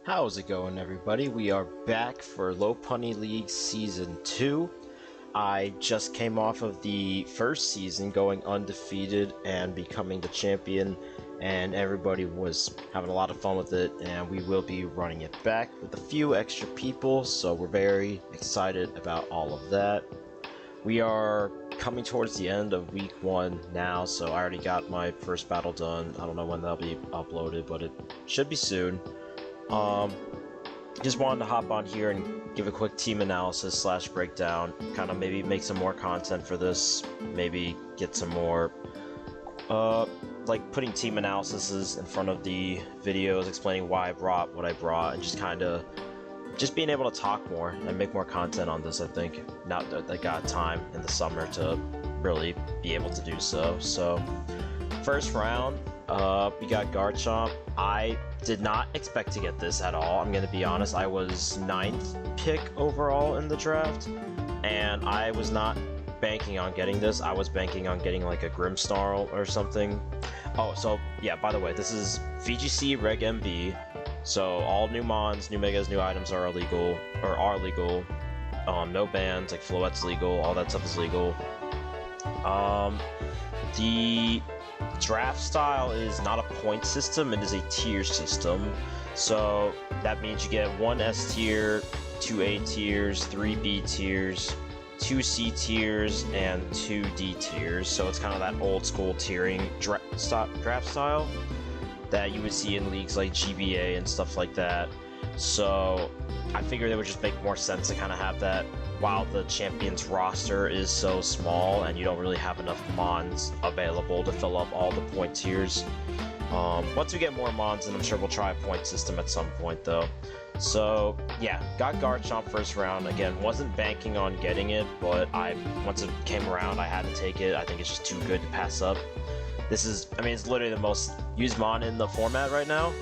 How's it going, everybody? We are back for Low Punny League Season 2. I just came off of the first season going undefeated and becoming the champion, and everybody was having a lot of fun with it, and we will be running it back with a few extra people, so we're very excited about all of that. We are coming towards the end of week 1 now, so I already got my first battle done. I don't know when that'll be uploaded, but it should be soon. Just wanted to hop on here and give a quick team analysis slash breakdown, kind of maybe make some more content for this, maybe get some more, like putting team analyses in front of the videos, explaining why I brought what I brought, and just kind of, just being able to talk more and make more content on this, I think, now that I got time in the summer to really be able to do so. So, first round, we got Garchomp. I did not expect to get this at all. I'm going to be honest. I was 9th pick overall in the draft, and I was not banking on getting this. I was banking on getting like a Grimmsnarl or something. Oh, so yeah, by the way, this is VGC Reg MB, so all new mons, new megas, new items are illegal, or are legal. No bans, like Floette's legal, all that stuff is legal. The draft style is not a point system, it is a tier system. So that means you get 1 S tier, 2 A tiers, 3 B tiers, 2 C tiers, and 2 D tiers. So it's kind of that old school tiering draft style that you would see in leagues like GBA and stuff like that. So I figured it would just make more sense to kind of have that while the champions roster is so small and you don't really have enough mons available to fill up all the point tiers. Once we get more mons, and I'm sure we'll try a point system at some point though. So yeah, got Garchomp first round. Again, wasn't banking on getting it, but once it came around, I had to take it. I think it's just too good to pass up. This is, I mean, it's literally the most used mon in the format right now,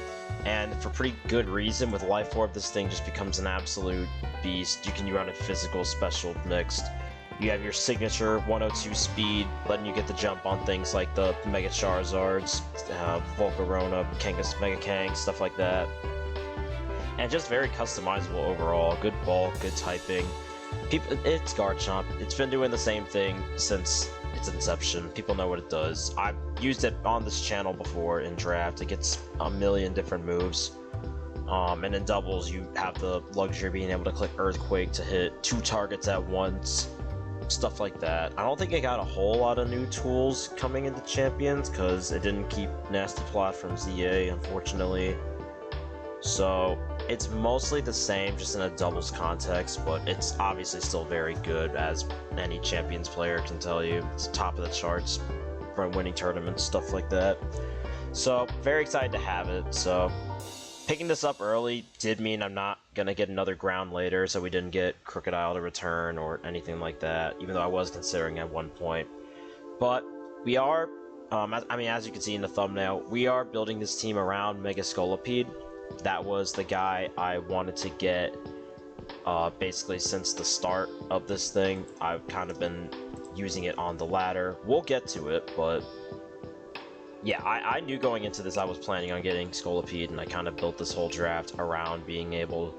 and for pretty good reason. With Life Orb, this thing just becomes an absolute beast. You can run a physical special mixed. You have your signature 102 speed, letting you get the jump on things like the Mega Charizards, Volcarona, Kangas, Mega Kang, stuff like that. And just very customizable overall. Good bulk, good typing. It's Garchomp. It's been doing the same thing since its inception. People know what it does. I've used it on this channel before in draft. It gets a million different moves. And in doubles, you have the luxury of being able to click Earthquake to hit 2 targets at once. Stuff like that. I don't think it got a whole lot of new tools coming into Champions, because it didn't keep Nasty Plot from ZA, unfortunately. So it's mostly the same, just in a doubles context, but it's obviously still very good, as any Champions player can tell you. It's top of the charts for winning tournaments, stuff like that. So very excited to have it. So picking this up early did mean I'm not gonna get another ground later, so we didn't get Crocodile to return or anything like that, even though I was considering at one point. But we are, I mean, as you can see in the thumbnail, we are building this team around Mega Scolipede. That was the guy I wanted to get basically since the start of this thing. I've kind of been using it on the ladder. We'll get to it, but yeah, I knew going into this I was planning on getting Scolipede, and I kind of built this whole draft around being able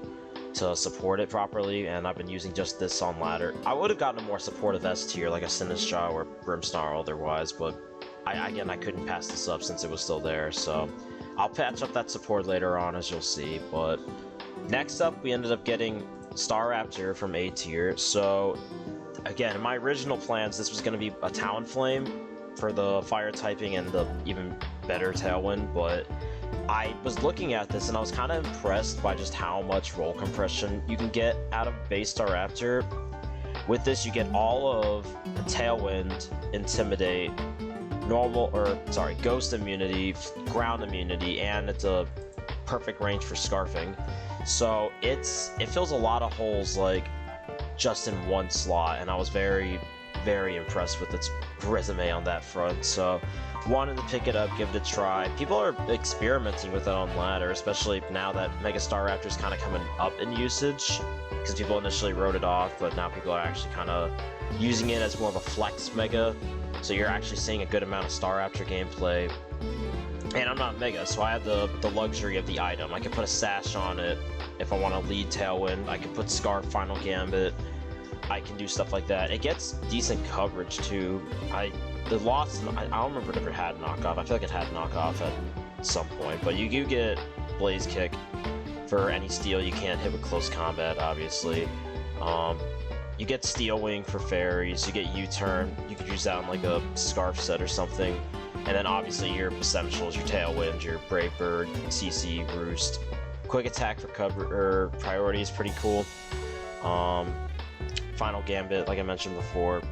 to support it properly, and I've been using just this on ladder. I would have gotten a more supportive S tier, like a Sinistcha or Grimmsnarl otherwise, but again, I couldn't pass this up since it was still there, so I'll patch up that support later on, as you'll see. But next up, we ended up getting Staraptor from A tier. So again, in my original plans, this was going to be a Talonflame for the fire typing and the even better Tailwind, but I was looking at this and I was kind of impressed by just how much roll compression you can get out of base Staraptor. With this, you get all of the Tailwind, Intimidate, Ghost immunity, Ground immunity, and it's a perfect range for Scarfing. So it fills a lot of holes, like, just in one slot, and I was very, very impressed with its resume on that front. So wanted to pick it up, give it a try. People are experimenting with it on ladder, especially now that Mega Staraptor is kind of coming up in usage, because people initially wrote it off, but now people are actually kind of using it as more of a flex mega. So you're actually seeing a good amount of Staraptor gameplay And I'm not Mega, so I have the luxury of the item. I can put a sash on it if I want to lead Tailwind. I can put Scarf Final Gambit. I can do stuff like that. It gets decent coverage too. The loss, I don't remember if it had knockoff. I feel like it had knockoff at some point, but you do get Blaze Kick for any steal you can't hit with close combat, obviously. You get Steel Wing for fairies. You get U-Turn. You could use that on like a Scarf set or something. And then obviously your essentials, your Tailwind, your Brave Bird, CC, Roost. Quick attack for cover or priority is pretty cool. Final Gambit, like I mentioned before.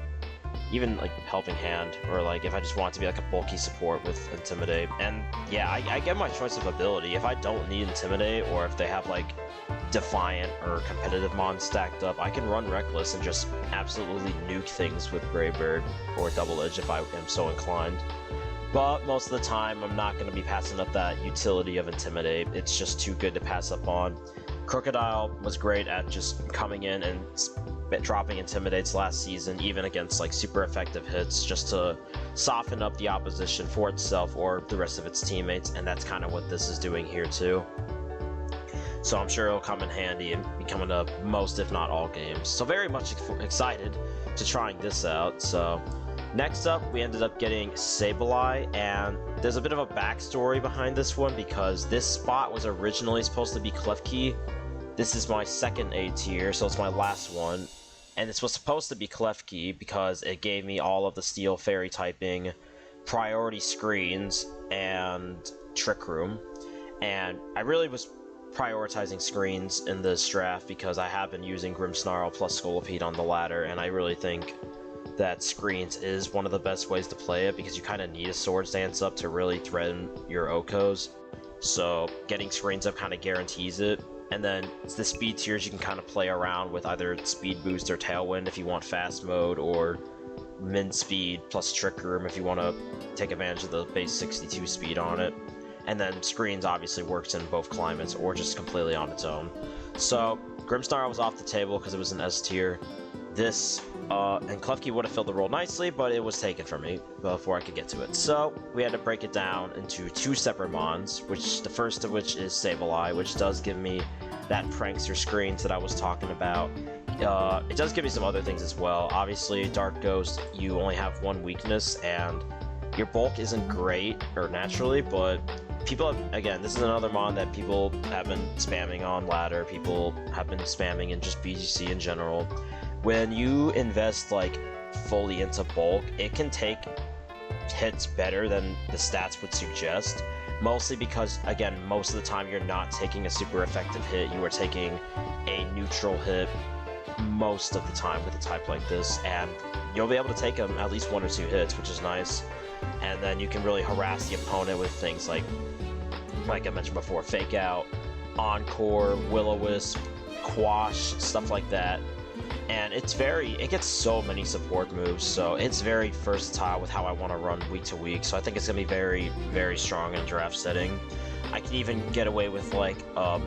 Even like Helping Hand, or like if I just want to be like a bulky support with Intimidate. And yeah, I get my choice of ability. If I don't need Intimidate, or if they have like Defiant or Competitive Mon stacked up, I can run Reckless and just absolutely nuke things with Brave Bird or Double Edge if I am so inclined. But most of the time, I'm not going to be passing up that utility of Intimidate. It's just too good to pass up on. Crocodile was great at just coming in and dropping Intimidates last season, even against like super effective hits, just to soften up the opposition for itself or the rest of its teammates, and that's kind of what this is doing here too. So I'm sure it'll come in handy and be coming to most, if not all, games. So very much excited to trying this out. So next up, we ended up getting Sableye, and there's a bit of a backstory behind this one because this spot was originally supposed to be Klefki. This is my second A tier, so it's my last one. And this was supposed to be Klefki because it gave me all of the Steel Fairy typing, priority screens, and Trick Room. And I really was prioritizing screens in this draft because I have been using Grimmsnarl plus Scolipede on the ladder, and I really think that screens is one of the best ways to play it because you kind of need a Swords Dance up to really threaten your Okos. So getting screens up kind of guarantees it. And then the speed tiers you can kind of play around with either speed boost or tailwind if you want fast mode, or min speed plus trick room if you want to take advantage of the base 62 speed on it. And then screens obviously works in both climates or just completely on its own. So Grimmsnarl was off the table because it was an S tier. This and Klefki would have filled the role nicely, but it was taken from me before I could get to it. So we had to break it down into two separate mons, which the first of which is Sableye, which does give me that prankster screens that I was talking about. It does give me some other things as well. Obviously, Dark Ghost, you only have one weakness, and your bulk isn't great, or naturally, but people have, again, this is another mon that people have been spamming on ladder, people have been spamming in just BGC in general. When you invest like fully into bulk, it can take hits better than the stats would suggest. Mostly because, again, most of the time you're not taking a super effective hit, you are taking a neutral hit most of the time with a type like this, and you'll be able to take them at least 1 or 2 hits, which is nice. And then you can really harass the opponent with things like I mentioned before, Fake Out, Encore, Will-O-Wisp, Quash, stuff like that. And it gets so many support moves, so it's very versatile with how I want to run week to week, so I think it's going to be very, very strong in draft setting. I can even get away with like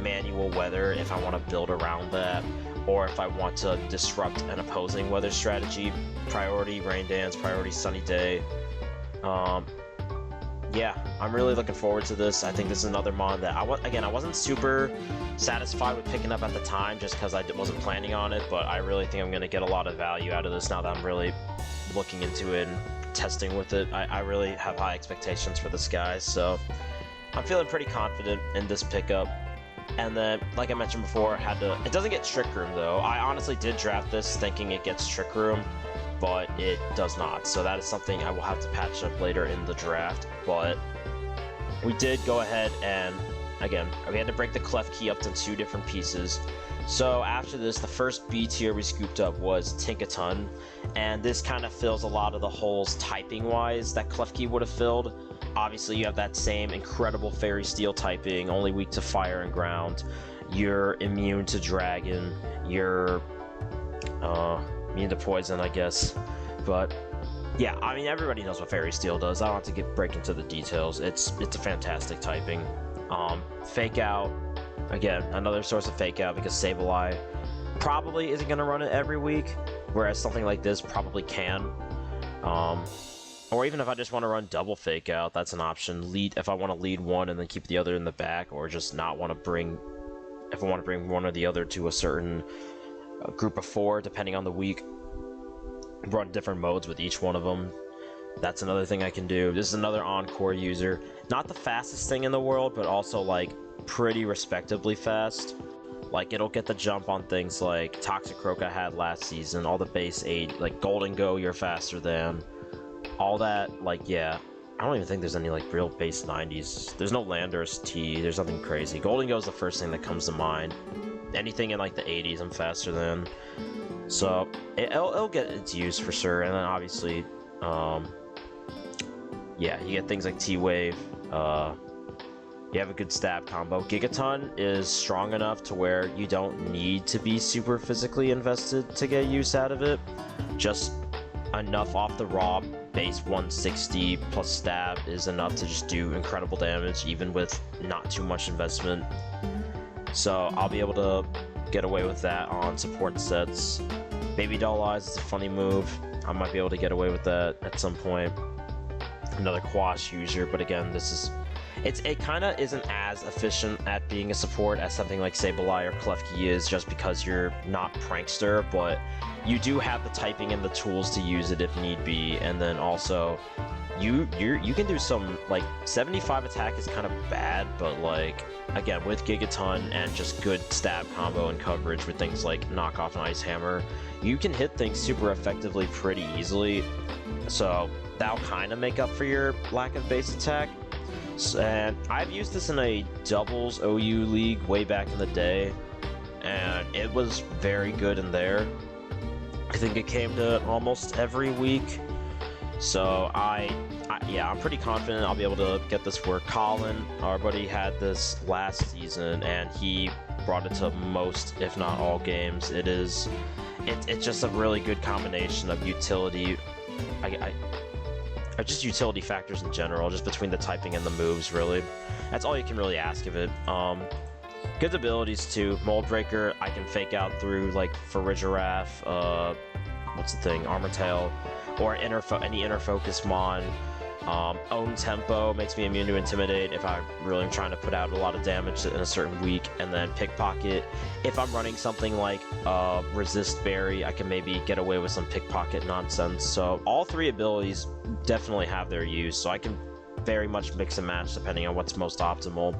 manual weather if I want to build around that, or if I want to disrupt an opposing weather strategy. Priority Rain Dance, priority Sunny Day. Yeah, I'm really looking forward to this. I think this is another mon that I wasn't super satisfied with picking up at the time just because I wasn't planning on it, but I really think I'm going to get a lot of value out of this now that I'm really looking into it and testing with it. I really have high expectations for this guy, so I'm feeling pretty confident in this pickup. And then, like I mentioned before, it doesn't get Trick Room though. I honestly did draft this thinking it gets Trick Room, but it does not. So that is something I will have to patch up later in the draft. But we did go ahead and, again, we had to break the Klefki up to 2 different pieces. So after this, the first B tier we scooped up was Tinkaton, and this kind of fills a lot of the holes typing-wise that Klefki would have filled. Obviously, you have that same incredible Fairy Steel typing, only weak to fire and ground. You're immune to dragon. You're immune to poison, I guess. But yeah, I mean, everybody knows what Fairy Steel does. I don't have to break into the details. It's a fantastic typing. Fake Out, again, another source of Fake Out because Sableye probably isn't going to run it every week, whereas something like this probably can. Or even if I just want to run double fake out, that's an option. Lead if I want to lead one and then keep the other in the back, or just not want to bring, if I want to bring one or the other to a certain group of 4, depending on the week. Run different modes with each one of them. That's another thing I can do. This is another Encore user. Not the fastest thing in the world, but also like pretty respectably fast. Like it'll get the jump on things like Toxic Croak I had last season, all the base 8, like Golden Go you're faster than. All that, like, yeah. I don't even think there's any like real base 90s. There's no Landers T, there's nothing crazy. Golden Go is the first thing that comes to mind. Anything in like the 80s I'm faster than. So it'll get its use for sure. And then obviously, yeah, you get things like T-Wave. You have a good stab combo. Gigaton is strong enough to where you don't need to be super physically invested to get use out of it. Just enough off the raw base 160 plus stab is enough to just do incredible damage, even with not too much investment. So I'll be able to get away with that on support sets. Baby Doll Eyes is a funny move. I might be able to get away with that at some point. Another Quash user, but again, this is... It kind of isn't as efficient at being a support as something like Sableye or Klefki is, just because you're not Prankster, but you do have the typing and the tools to use it if need be, and then also you can do some, like, 75 attack is kind of bad, but like, again, with Gigaton and just good stab combo and coverage with things like Knockoff and Ice Hammer, you can hit things super effectively pretty easily, so that'll kind of make up for your lack of base attack. And I've used this in a doubles OU league way back in the day, and it was very good in there. I think it came to almost every week, so yeah, I'm pretty confident I'll be able to get this work. Colin, our buddy, had this last season, and he brought it to most, if not all, games. It's just a really good combination of utility. Just utility factors in general, just between the typing and the moves, really. That's all you can really ask of it. Good abilities too. Mold Breaker, I can fake out through, like, Farigiraf, what's the thing, Armor Tail, or any Inner Focus Mon. Own Tempo makes me immune to Intimidate if I really am trying to put out a lot of damage in a certain week. And then Pickpocket, if I'm running something like Resist Berry, I can maybe get away with some Pickpocket nonsense. So all 3 abilities definitely have their use, so I can very much mix and match depending on what's most optimal.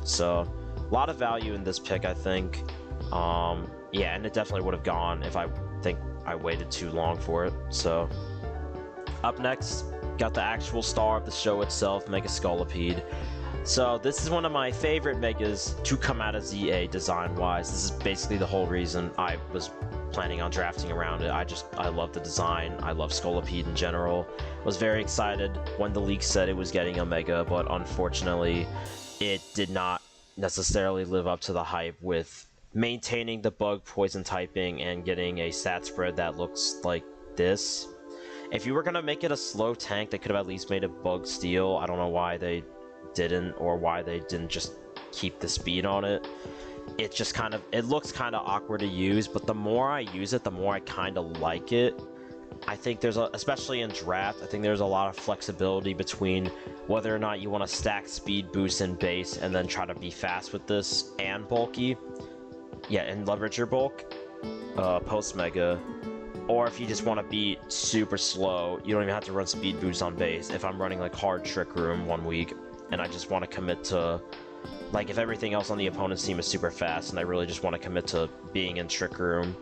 So a lot of value in this pick, I think. Yeah, and it definitely would have gone if I think I waited too long for it. So up next, got the actual star of the show itself, Mega Scolipede. So this is one of my favorite Megas to come out of ZA design-wise. This is basically the whole reason I was planning on drafting around it. I love the design. I love Scolipede in general. Was very excited when the leak said it was getting a Mega, but unfortunately it did not necessarily live up to the hype with maintaining the bug poison typing and getting a stat spread that looks like this. If you were going to make it a slow tank, they could have at least made it bug steel. I don't know why they didn't, or why they didn't just keep the speed on it. It just kind of, it looks kind of awkward to use, but the more I use it, the more I kind of like it. I think there's especially in draft, I think there's a lot of flexibility between whether or not you want to stack speed boost and base and then try to be fast with this and bulky. Yeah, and leverage your bulk post Mega. Or if you just want to be super slow, you don't even have to run speed boost on base. If I'm running like hard Trick Room one week and I just want to commit to, like, if everything else on the opponent's team is super fast and I really just want to commit to being in Trick Room.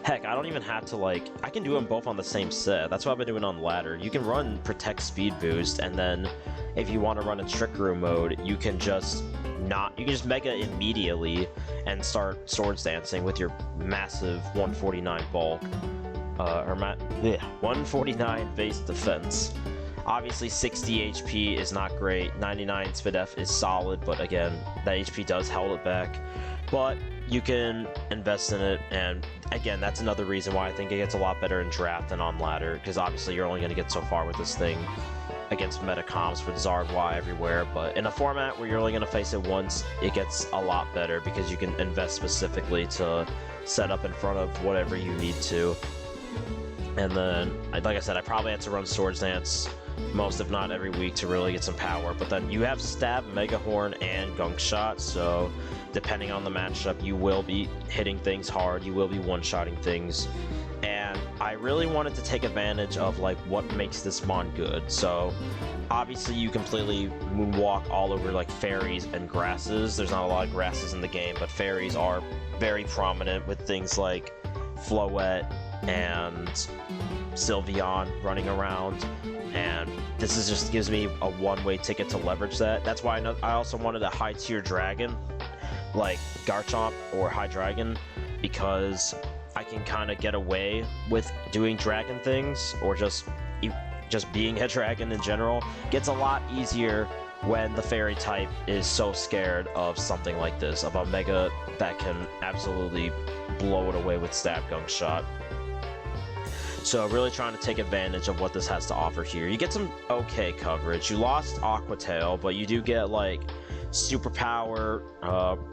Heck, I don't even have to, like, I can do them both on the same set. That's what I've been doing on Ladder. You can run Protect Speed Boost, and then if you want to run in Trick Room mode, you can just Mega immediately and start Swords Dancing with your massive 149 bulk, 149 base defense. Obviously 60 HP is not great, 99 SpDef is solid, but again, that HP does hold it back. But you can invest in it, and again, that's another reason why I think it gets a lot better in draft than on ladder, because obviously you're only going to get so far with this thing against meta comps with Zardwa everywhere, but in a format where you're only going to face it once, it gets a lot better because you can invest specifically to set up in front of whatever you need to. And then, like I said, I probably had to run Swords Dance most, if not every week, to really get some power. But then you have Stab, Mega Horn, and Gunk Shot, so depending on the matchup, you will be hitting things hard, you will be one-shotting things. And I really wanted to take advantage of like what makes this mon good. So obviously you completely moonwalk all over like fairies and grasses. There's not a lot of grasses in the game, but fairies are very prominent with things like Floette and Sylveon running around. And this is just gives me a one-way ticket to leverage that. That's why I also wanted a high-tier dragon, like Garchomp or Hydreigon, because I can kind of get away with doing dragon things, or just being a dragon in general. Gets a lot easier when the fairy type is so scared of something like this, of a Mega that can absolutely blow it away with Stab, Gunk Shot. So really trying to take advantage of what this has to offer here. You get some okay coverage. You lost Aqua Tail, but you do get like Superpower,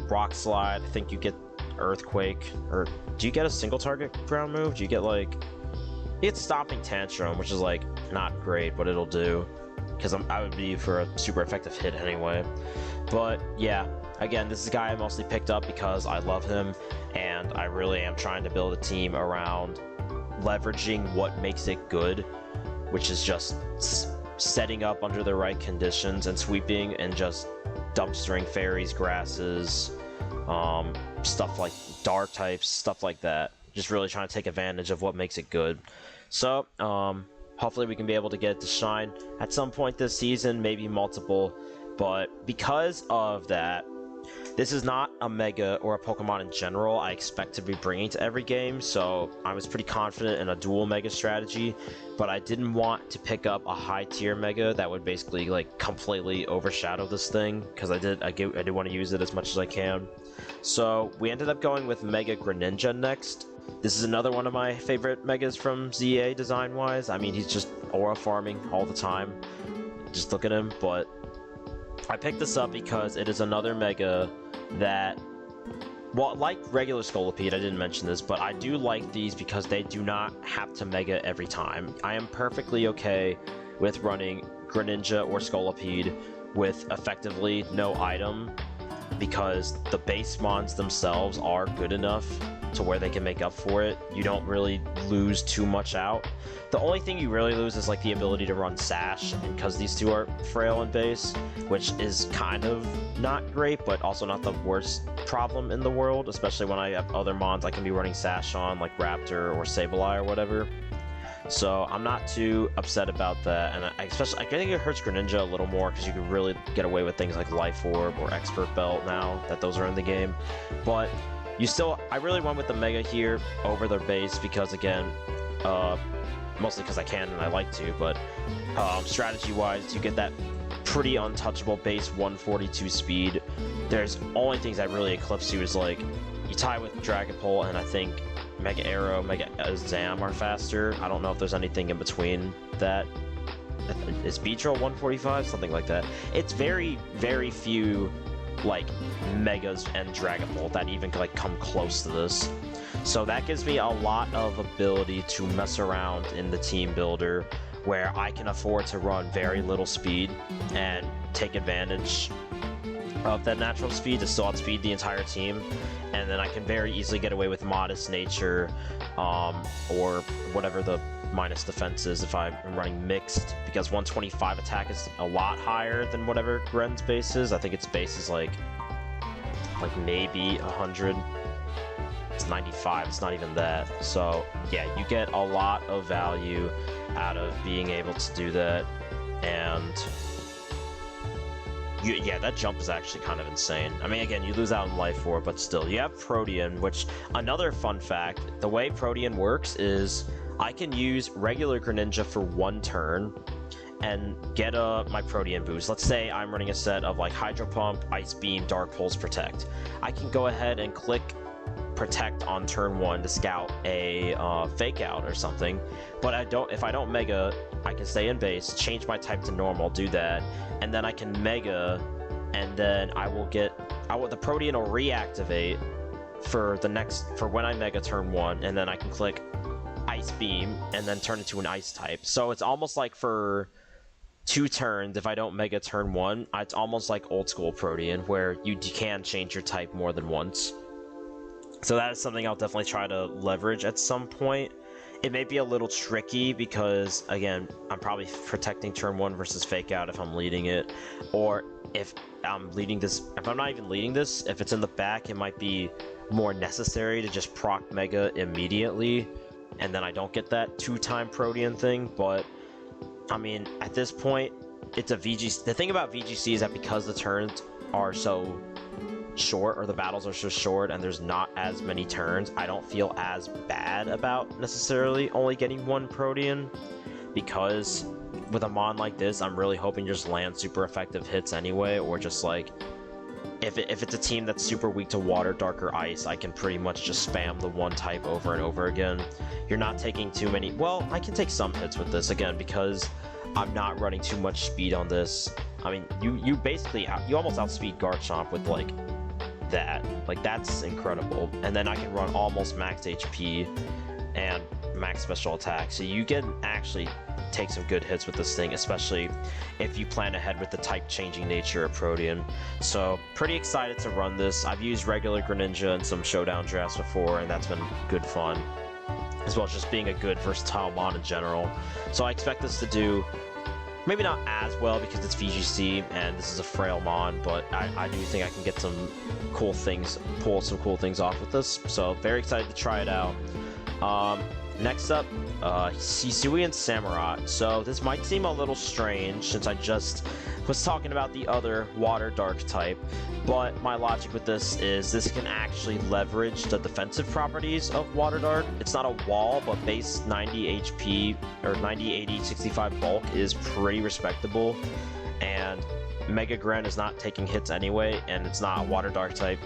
Rock Slide. I think you get Earthquake, or do you get a single target ground move? Do you get like... You get Stomping Tantrum, which is like not great, but it'll do, because I would be for a super effective hit anyway. But yeah, again, this is a guy I mostly picked up because I love him, and I really am trying to build a team around leveraging what makes it good, which is just setting up under the right conditions and sweeping and just dumpstering fairies, grasses, stuff like dark types, stuff like that. Just really trying to take advantage of what makes it good. So, hopefully we can be able to get it to shine at some point this season, maybe multiple, but because of that, this is not a Mega or a Pokemon in general I expect to be bringing to every game, so I was pretty confident in a dual Mega strategy, but I didn't want to pick up a high-tier Mega that would basically like completely overshadow this thing, because I did want to use it as much as I can. So we ended up going with Mega Greninja next. This is another one of my favorite Megas from ZA design-wise. I mean, he's just aura farming all the time. Just look at him, but I picked this up because it is another Mega that, well, like regular Scolipede, I didn't mention this, but I do like these because they do not have to Mega every time. I am perfectly okay with running Greninja or Scolipede with effectively no item, because the base mons themselves are good enough to where they can make up for it. You don't really lose too much out. The only thing you really lose is like the ability to run Sash, and because these two are frail in base, which is kind of not great, but also not the worst problem in the world, especially when I have other mons I can be running Sash on, like Raptor or Sableye or whatever. So I'm not too upset about that, and I think it hurts Greninja a little more because you can really get away with things like Life Orb or Expert Belt now that those are in the game. But I really went with the Mega here over their base because, again, mostly because I can and I like to, but strategy-wise, you get that pretty untouchable base 142 speed. There's only things that really eclipse you is like, you tie with Dragapult, and I think Mega Arrow, Mega Zam are faster. I don't know if there's anything in between that. Is Beedrill 145? Something like that. It's very, very few like Megas and Dragapult that even like come close to this. So that gives me a lot of ability to mess around in the team builder, where I can afford to run very little speed and take advantage of that natural speed to still outspeed the entire team, and then I can very easily get away with Modest Nature, or whatever the minus defense is if I'm running mixed, because 125 attack is a lot higher than whatever Gren's base is. I think its base is like maybe 100. It's 95, it's not even that. So yeah, you get a lot of value out of being able to do that, and yeah, that jump is actually kind of insane. I mean, again, you lose out in Life Orb, but still. You have Protean, which, another fun fact, the way Protean works is I can use regular Greninja for one turn and get my Protean boost. Let's say I'm running a set of like Hydro Pump, Ice Beam, Dark Pulse, Protect. I can go ahead and click Protect on turn 1 to scout a Fake Out or something, but if I don't Mega, I can stay in base, change my type to normal, do that, and then I can Mega, and then the Protean will reactivate for when I Mega turn 1, and then I can click Ice Beam and then turn into an Ice type. So it's almost like for 2 turns, if I don't Mega turn 1, it's almost like old school Protean, where you can change your type more than once. So that is something I'll definitely try to leverage at some point. It may be a little tricky because, again, I'm probably protecting turn 1 versus Fake Out if I'm leading it. Or if I'm leading this, if I'm not even leading this, if it's in the back, it might be more necessary to just proc Mega immediately, and then I don't get that 2-time Protean thing. But, I mean, at this point, it's a VGC. The thing about VGC is that because the turns are so short, or the battles are so short, and there's not as many turns, I don't feel as bad about necessarily only getting 1 Protean, because with a mon like this, I'm really hoping to just land super effective hits anyway, or just like, if it's a team that's super weak to water, dark, or ice, I can pretty much just spam the 1 type over and over again. You're not taking too many, well, I can take some hits with this, again, because I'm not running too much speed on this. I mean, you basically, you almost outspeed Garchomp with, like, that. Like, that's incredible. And then I can run almost max HP and max special attack. So you can actually take some good hits with this thing, especially if you plan ahead with the type-changing nature of Protean. So, pretty excited to run this. I've used regular Greninja in some Showdown drafts before, and that's been good fun, as well as just being a good versatile mon in general. So I expect this to do maybe not as well because it's VGC and this is a frail mon, but I do think I can get some cool things, pull some cool things off with this. So very excited to try it out. Next up, Hisui and Samurott. So this might seem a little strange since I just was talking about the other water dark type, but my logic with this is this can actually leverage the defensive properties of water dark. It's not a wall, but base 90 HP or 90, 80, 65 bulk is pretty respectable, and Mega Gren is not taking hits anyway, and it's not a water dark type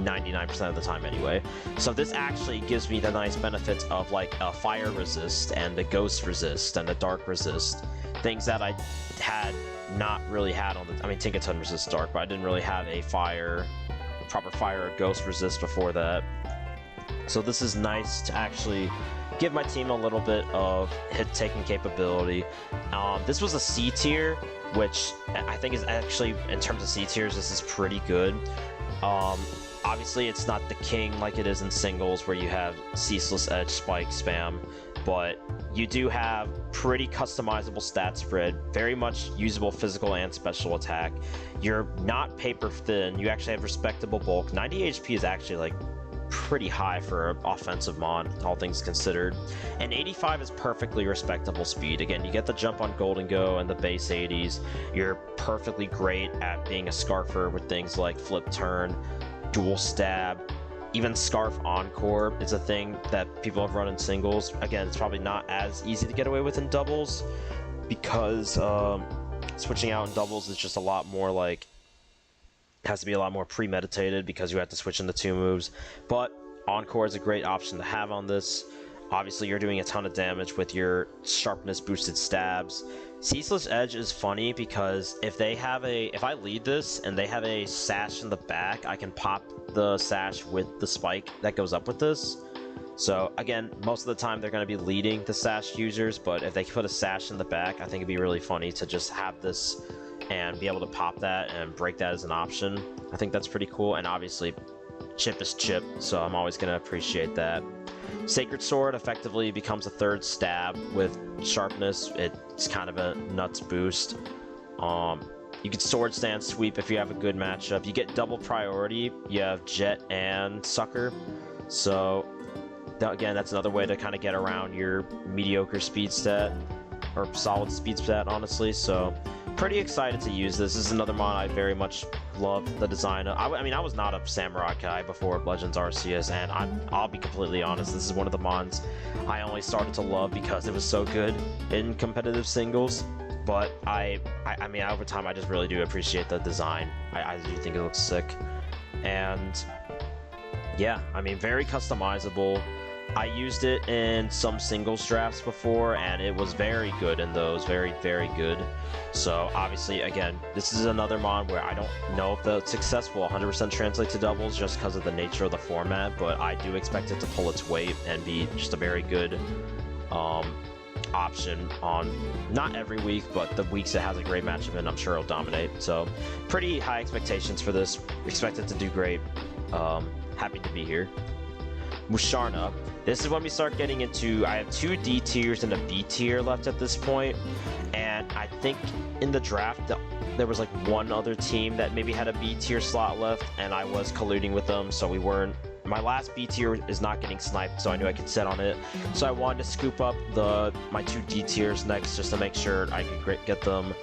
99% of the time anyway. So this actually gives me the nice benefits of like a fire resist and a ghost resist and a dark resist, things that I had not really had on the, I mean, Tinkaton resists dark, but I didn't really have a proper fire or ghost resist before that. So this is nice to actually give my team a little bit of hit-taking capability. This was a C tier, which I think is actually, in terms of C tiers, this is pretty good. Obviously, it's not the king like it is in singles, where you have Ceaseless Edge, Spike, Spam, but you do have pretty customizable stat spread, very much usable physical and special attack. You're not paper thin, you actually have respectable bulk. 90 HP is actually like pretty high for an offensive mon, all things considered. And 85 is perfectly respectable speed. Again, you get the jump on Golden Go and the base 80s. You're perfectly great at being a Scarfer with things like Flip Turn, Dual Stab, even Scarf Encore is a thing that people have run in singles. Again, it's probably not as easy to get away with in doubles, because switching out in doubles is just a lot more like, has to be a lot more premeditated because you have to switch in the 2 moves. But Encore is a great option to have on this. Obviously, you're doing a ton of damage with your sharpness boosted stabs. Ceaseless Edge is funny because if I lead this and they have a sash in the back, I can pop the sash with the spike that goes up with this. So again, most of the time they're going to be leading the sash users, but if they put a sash in the back, I think it'd be really funny to just have this and be able to pop that and break that as an option. I think that's pretty cool, and obviously chip is chip, so I'm always going to appreciate that. Sacred Sword effectively becomes a 3rd stab with sharpness. It's kind of a nuts boost. You can Sword Stand Sweep if you have a good matchup. You get double priority. You have Jet and Sucker. So again, that's another way to kind of get around your mediocre speed stat, or solid speed stat, honestly. So pretty excited to use this. This is another mon I very much love the design of. I mean, I was not a Samurott guy before Legends Arceus, and I'll be completely honest, this is one of the mons I only started to love because it was so good in competitive singles. But I mean, over time, I just really do appreciate the design. I do think it looks sick. And yeah, I mean, very customizable. I used it in some singles drafts before, and it was very good in those. Very, very good. So, obviously, again, this is another mod where I don't know if the success will 100% translate to doubles just because of the nature of the format, but I do expect it to pull its weight and be just a very good option on not every week, but the weeks it has a great matchup in, I'm sure it'll dominate. So, pretty high expectations for this. Expect it to do great. Happy to be here. Musharna. This is when we start getting into, I have 2 D tiers and a B tier left at this point, and I think in the draft there was like one other team that maybe had a B tier slot left, and I was colluding with them, so we weren't. My last B tier is not getting sniped, so I knew I could sit on it. So I wanted to scoop up my 2 D tiers next just to make sure I could get them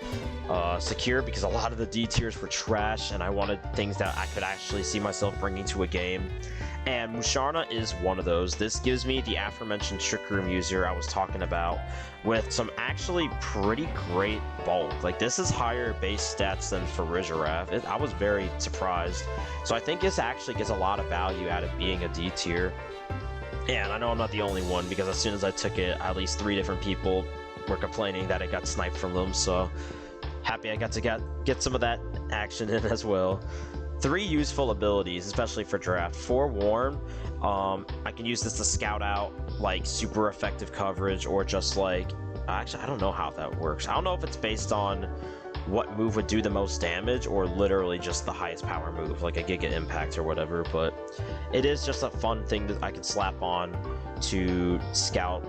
secure, because a lot of the D tiers were trash, and I wanted things that I could actually see myself bringing to a game. And Musharna is one of those. This gives me the aforementioned Trick Room user I was talking about with some actually pretty great bulk. Like, this is higher base stats than Farizaraf. I was very surprised. So I think this actually gets a lot of value out of being a D tier. And I know I'm not the only one, because as soon as I took it, at least 3 different people were complaining that it got sniped from them. So happy I got to get some of that action in as well. 3 useful abilities, especially for draft. Forewarn, I can use this to scout out like super effective coverage, or just like, actually I don't know how that works. I don't know if it's based on what move would do the most damage, or literally just the highest power move, like a Giga Impact or whatever, but it is just a fun thing that I can slap on to scout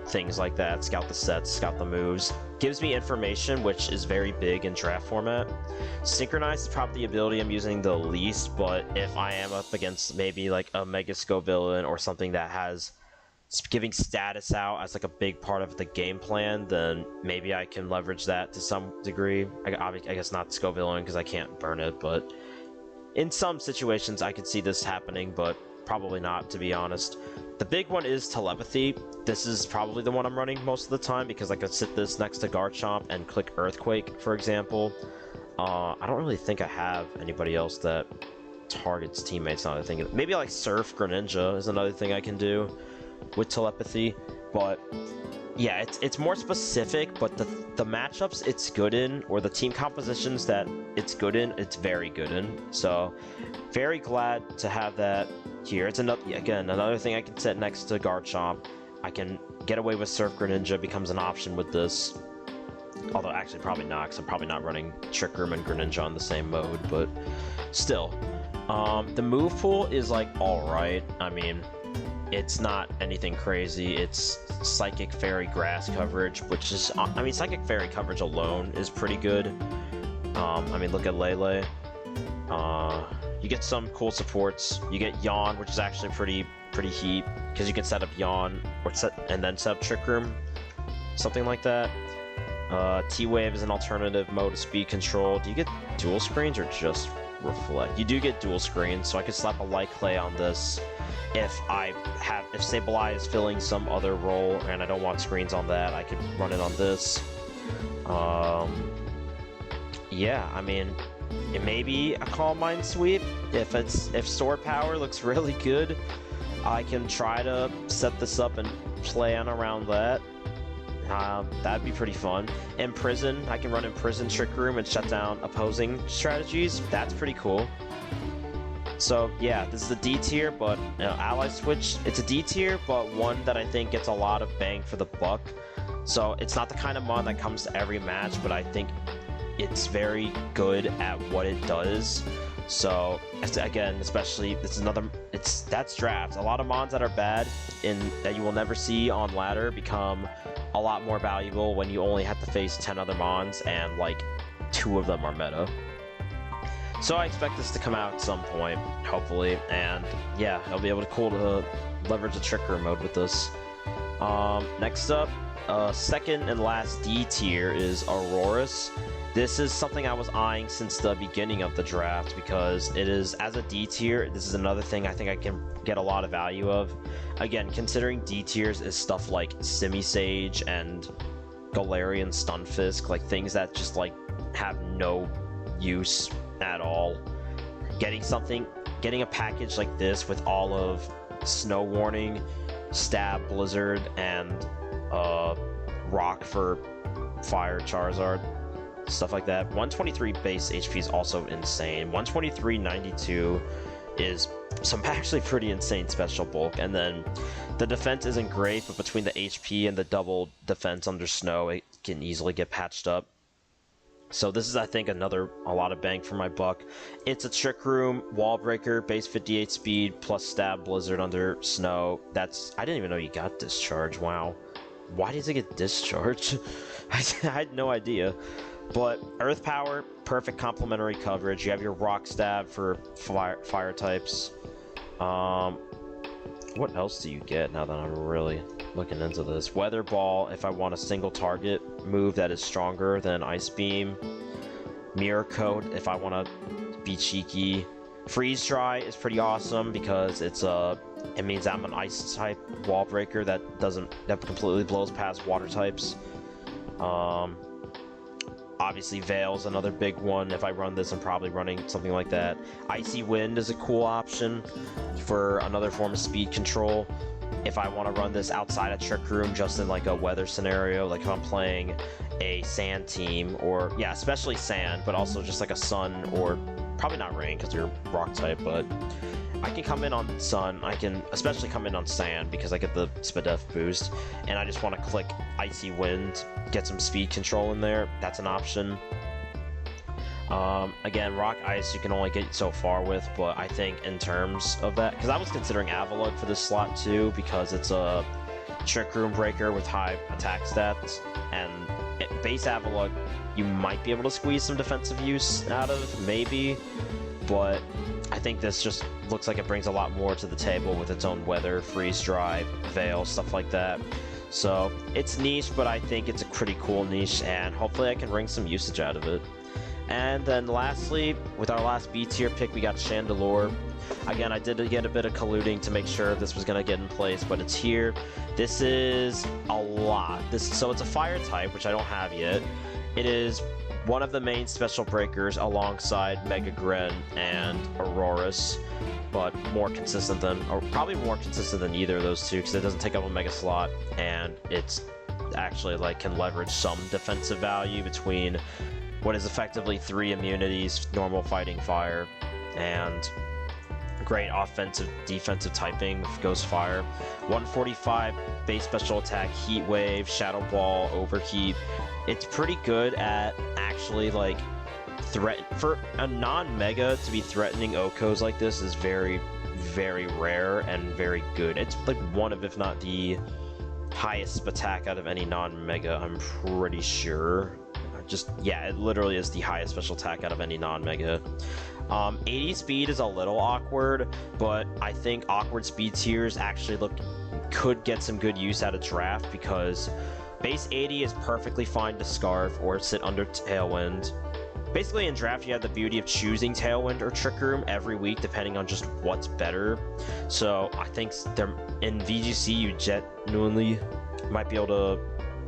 things like that, scout the sets, scout the moves. Gives me information, which is very big in draft format. Synchronize is probably the ability I'm using the least, but if I am up against maybe like a Mega Skull villain or something that has giving status out as like a big part of the game plan, then maybe I can leverage that to some degree. I guess not Skull villain because I can't burn it, but in some situations I could see this happening, but probably not, to be honest. The big one is telepathy. This is probably the one I'm running most of the time, because I could sit this next to Garchomp and click Earthquake, for example. I don't really think I have anybody else that targets teammates, now that I think of it. Maybe like Surf Greninja is another thing I can do with telepathy, but yeah, it's more specific, but the matchups it's good in, or the team compositions that it's good in, it's very good in. So very glad to have that here. It's another thing I can set next to Garchomp. I can get away with Surf Greninja, becomes an option with this. Although actually probably not, because I'm probably not running Trick Room and Greninja on the same mode, but still. The move pool is like alright. I mean, it's not anything crazy. It's Psychic Fairy Grass coverage, which is, I mean, Psychic Fairy coverage alone is pretty good. I mean, look at Lele. You get some cool supports. You get Yawn, which is actually pretty heat, because you can set up Yawn and then set up Trick Room, something like that. T-Wave is an alternative mode of speed control. Do you get dual screens or just reflect? You do get dual screens, so I could slap a Light Clay on this if Sableye is filling some other role and I don't want screens on that. I could run it on this. Yeah, I mean, it may be a Calm Mind Sweep. If Sword Power looks really good, I can try to set this up and plan around that. That'd be pretty fun. Imprison, I can run Imprison Trick Room and shut down opposing strategies. That's pretty cool. So yeah, this is a D tier, but Ally Switch, it's a D tier, but one that I think gets a lot of bang for the buck. So it's not the kind of mod that comes to every match, but I think it's very good at what it does. So again, especially that's draft. A lot of mons that are bad that you will never see on ladder become a lot more valuable when you only have to face 10 other mons and like 2 of them are meta. So I expect this to come out at some point, hopefully, and yeah, I'll be able to leverage the Trick Room mode with this. Next up, second and last D tier is Aurorus. This is something I was eyeing since the beginning of the draft, because it is, as a D tier, this is another thing I think I can get a lot of value of. Again, considering D tiers is stuff like Simisage and Galarian Stunfisk, like things that just like have no use at all. Getting a package like this with all of Snow Warning, Stab, Blizzard, and Rock for Fire, Charizard, stuff like that. 123 base HP is also insane. 123, 92 is some actually pretty insane special bulk, and then the defense isn't great, but between the HP and the double defense under snow, it can easily get patched up. So this is, I think, a lot of bang for my buck. It's a Trick Room, Wall Breaker, base 58 speed, plus Stab, Blizzard under snow. I didn't even know you got Discharge, wow. Why does it get Discharge? I had no idea. But Earth Power, perfect complementary coverage. You have your Rock Stab for fire types. What else do you get now that I'm really looking into this? Weather Ball, if I want a single target move that is stronger than Ice Beam. Mirror Coat, if I want to be cheeky. Freeze Dry is pretty awesome because it means I'm an Ice type Wall Breaker that completely blows past water types. Obviously, Veil's another big one. If I run this, I'm probably running something like that. Icy Wind is a cool option for another form of speed control. If I want to run this outside a Trick Room, just in like a weather scenario, like if I'm playing a Sand team, or yeah, especially Sand, but also just like a Sun, or probably not Rain because you're Rock type, but I can come in on Sun. I can especially come in on Sand because I get the Spadef boost, and I just want to click Icy Wind, get some speed control in there. That's an option. Again, Rock Ice you can only get so far with, but I think in terms of that, because I was considering Avalugg for this slot too, because it's a Trick Room breaker with high attack stats, and base Avalugg you might be able to squeeze some defensive use out of, maybe, but I think this just looks like it brings a lot more to the table with its own weather, freeze dry, veil, stuff like that. So it's niche, but I think it's a pretty cool niche, and hopefully I can wring some usage out of it. And then lastly, with our last B tier pick, we got Chandelure. Again, I did get a bit of colluding to make sure this was going to get in place, but it's here. This is a lot. So it's a fire type, which I don't have yet. It is one of the main special breakers alongside Mega Gren and Aurorus, but more consistent than, or probably more consistent than either of those two, because it doesn't take up a Mega slot, and it's actually like can leverage some defensive value between what is effectively 3 immunities, normal, fighting, fire, and great offensive, defensive typing with Ghost Fire. 145 base special attack, Heat Wave, Shadow Ball, Overheat. It's pretty good at actually like for a non-mega to be threatening Okos like this is very, very rare and very good. It's like one of, if not the highest attack out of any non-mega, I'm pretty sure. Yeah, it literally is the highest special attack out of any non-mega. 80 speed is a little awkward, but I think awkward speed tiers actually could get some good use out of draft, because base 80 is perfectly fine to Scarf or sit under Tailwind. Basically, in draft, you have the beauty of choosing Tailwind or Trick Room every week, depending on just what's better. So I think in VGC, you genuinely might be able to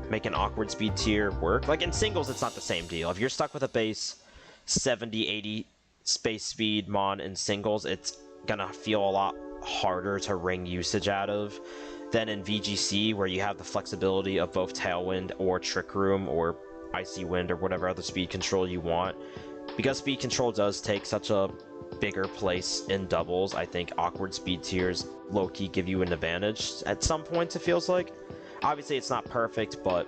make an awkward speed tier work. Like in singles, it's not the same deal. If you're stuck with a base 70, 80 space speed mon in singles, it's gonna feel a lot harder to wring usage out of than in VGC, where you have the flexibility of both Tailwind or Trick Room or Icy Wind or whatever other speed control you want. Because speed control does take such a bigger place in doubles, I think awkward speed tiers low-key give you an advantage at some points, it feels like. Obviously, it's not perfect, but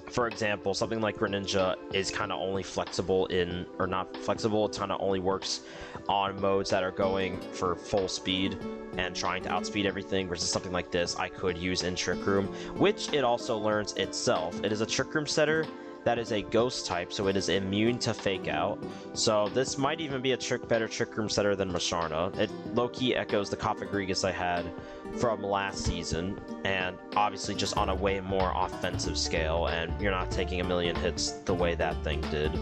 for example, something like Greninja is kind of only flexible in, or not flexible, it kind of only works on modes that are going for full speed and trying to outspeed everything, versus something like this I could use in Trick Room, which it also learns itself. It is a Trick Room setter that is a Ghost type, so it is immune to Fake Out. So this might even be a better Trick Room setter than Musharna. It low-key echoes the Cofagrigus I had from last season, and obviously just on a way more offensive scale, and you're not taking a million hits the way that thing did.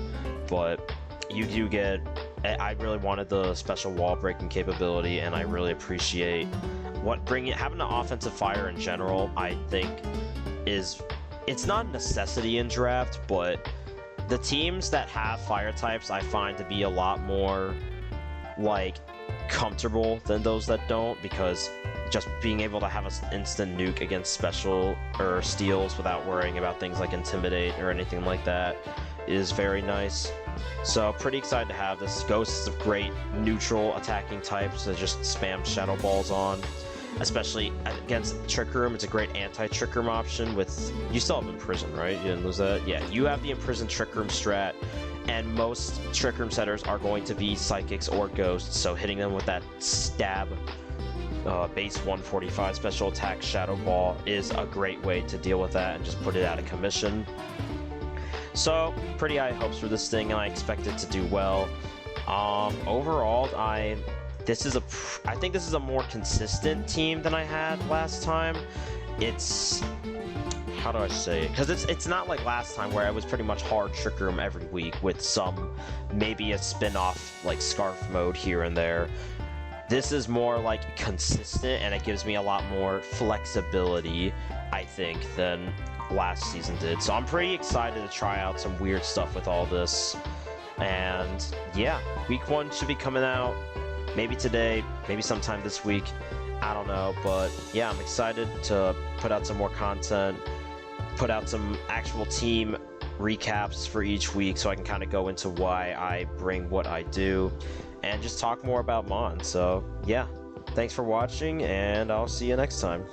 But you do get... I really wanted the special wall breaking capability, and I really appreciate having an offensive fire in general, I think is... It's not a necessity in draft, but the teams that have fire types I find to be a lot more, like, comfortable than those that don't, because just being able to have an instant nuke against special or steals without worrying about things like Intimidate or anything like that is very nice. So pretty excited to have this. Ghost is a great neutral attacking type, so just spam Shadow Balls on. Especially against Trick Room, it's a great anti-Trick Room option with... You still have Imprison, right? You didn't lose that? Yeah, you have the Imprison Trick Room strat, and most Trick Room setters are going to be Psychics or Ghosts, so hitting them with that stab base 145 special attack Shadow Ball is a great way to deal with that and just put it out of commission. So, pretty high hopes for this thing, and I expect it to do well. Overall, I think this is a more consistent team than I had last time. It's... How do I say it? Because it's not like last time where I was pretty much hard Trick Room every week with some, maybe a spin-off like Scarf mode here and there. This is more like consistent, and it gives me a lot more flexibility, I think, than last season did. So I'm pretty excited to try out some weird stuff with all this. And yeah, week 1 should be coming out maybe today, maybe sometime this week. I don't know, but yeah, I'm excited to put out some more content, put out some actual team recaps for each week so I can kind of go into why I bring what I do and just talk more about Mon. So yeah, thanks for watching, and I'll see you next time.